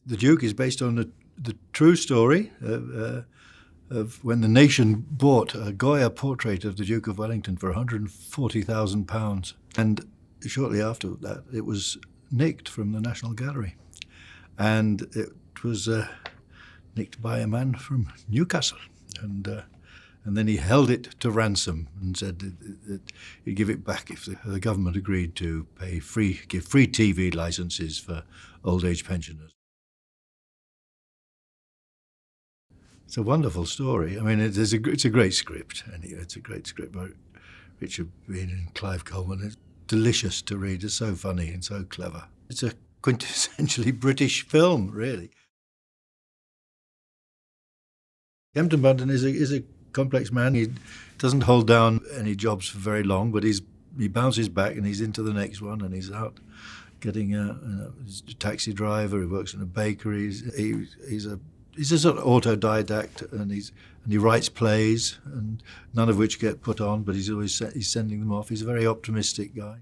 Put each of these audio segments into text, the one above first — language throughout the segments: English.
The Duke is based on the true story of when the nation bought a Goya portrait of the Duke of Wellington for £140,000. And shortly after that, it was nicked from the National Gallery. And it was nicked by a man from Newcastle. And then he held it to ransom and said that he'd give it back if the government agreed to give free TV licenses for old age pensioners. It's a wonderful story. I mean, it's a great script. Anyway, it's a great script by Richard Bean and Clive Coleman. It's delicious to read. It's so funny and so clever. It's a quintessentially British film, really. Kempton Bunton is a complex man. He doesn't hold down any jobs for very long, but he bounces back and he's into the next one, and he's out getting he's a taxi driver. He works in a bakery. He's a sort of autodidact, and he writes plays, and none of which get put on, but he's sending them off. He's a very optimistic guy.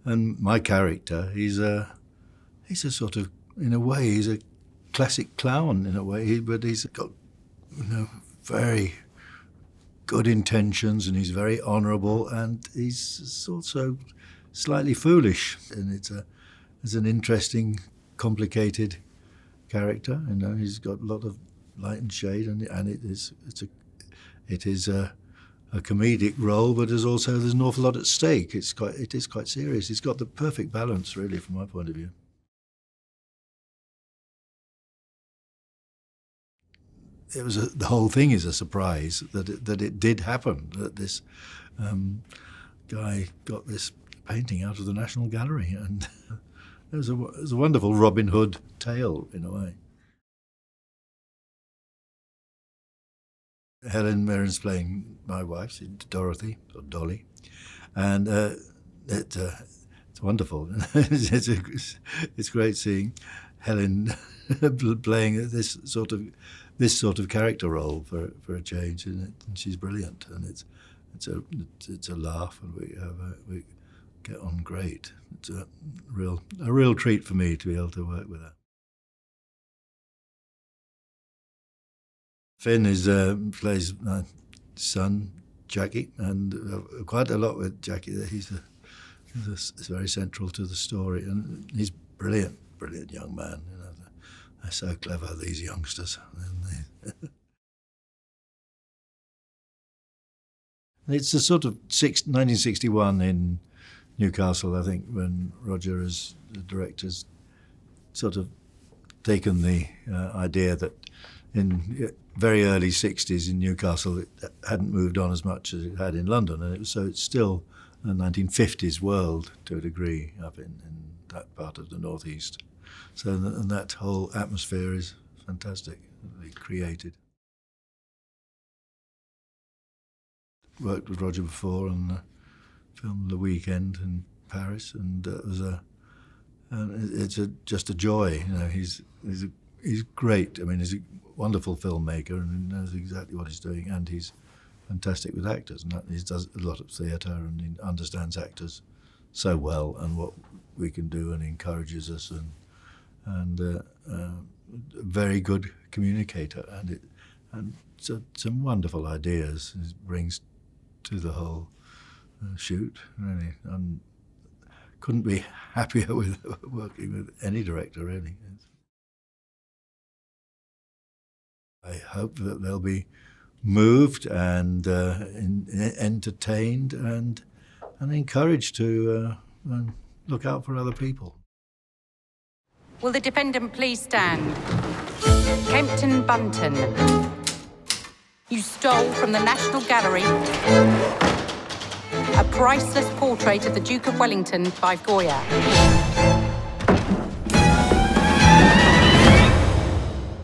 And my character, he's a sort of, in a way, he's a classic clown in a way, but he's got very good intentions, and he's very honourable, and he's also slightly foolish, and it's an interesting, complicated character. He's got a lot of light and shade, and it is a comedic role, but there's an awful lot at stake. It is quite serious. It's got the perfect balance, really, from my point of view. The whole thing is a surprise that it did happen, that this guy got this painting out of the National Gallery, and it was a wonderful Robin Hood tale in a way. Helen Mirren's playing my wife, Dorothy, or Dolly, and it's wonderful. It's great seeing Helen playing this sort of character role for a change, and she's brilliant, and it's a laugh, and we get on great. It's a real treat for me to be able to work with her. Finn plays my son Jackie, and quite a lot with Jackie. He's very central to the story, and he's brilliant young man. They're so clever, these youngsters. It's a sort of 1961 in Newcastle, I think, when Roger, as the director's sort of taken the idea that in very early 60s in Newcastle it hadn't moved on as much as it had in London, and it's still a 1950s world to a degree up in that part of the northeast. So and that whole atmosphere is fantastic, created. Worked with Roger before on filmed The Weekend in Paris, and it's just a joy. He's great. I mean, he's a wonderful filmmaker, and he knows exactly what he's doing, and he's fantastic with actors. And he does a lot of theatre, and he understands actors so well and what we can do, and he encourages us, and a very good communicator, and some wonderful ideas he brings to the whole shoot. Really, and couldn't be happier with working with any director, really. I hope that they'll be moved and entertained and encouraged to look out for other people. Will the defendant please stand? Kempton Bunton, you stole from the National Gallery a priceless portrait of the Duke of Wellington by Goya.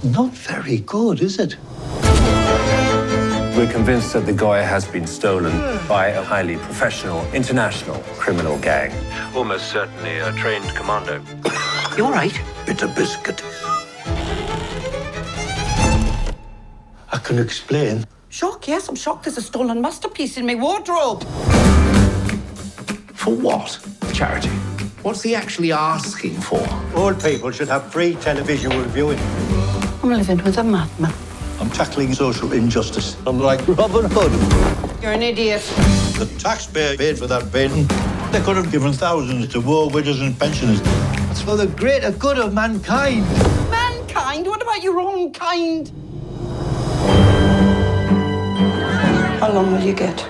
Not very good, is it? We're convinced that the Goya has been stolen by a highly professional, international criminal gang. Almost certainly a trained commando. You all right? Bit of biscuit. I can explain. Shock, yes, I'm shocked there's a stolen masterpiece in my wardrobe. For what? Charity. What's he actually asking for? Old people should have free television viewing. I'm living with a madman. I'm tackling social injustice. I'm like Robin Hood. You're an idiot. The taxpayer paid for that bin. They could have given thousands to war widows and pensioners. It's for the greater good of mankind. Mankind? What about your own kind? How long will you get?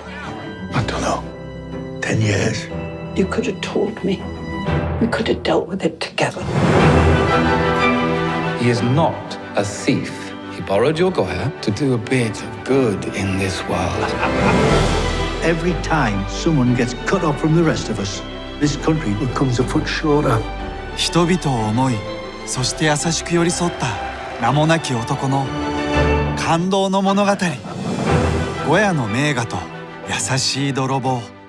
I don't know. 10 years. You could have told me. We could have dealt with it together. He is not a thief. He borrowed your Goya to do a bit of good in this world. Every time someone gets cut off from the rest of us, this country becomes a foot shorter. 人々を思い、そして優しく寄り添った名もなき男の感動の物語。ゴヤの名画と優しい泥棒。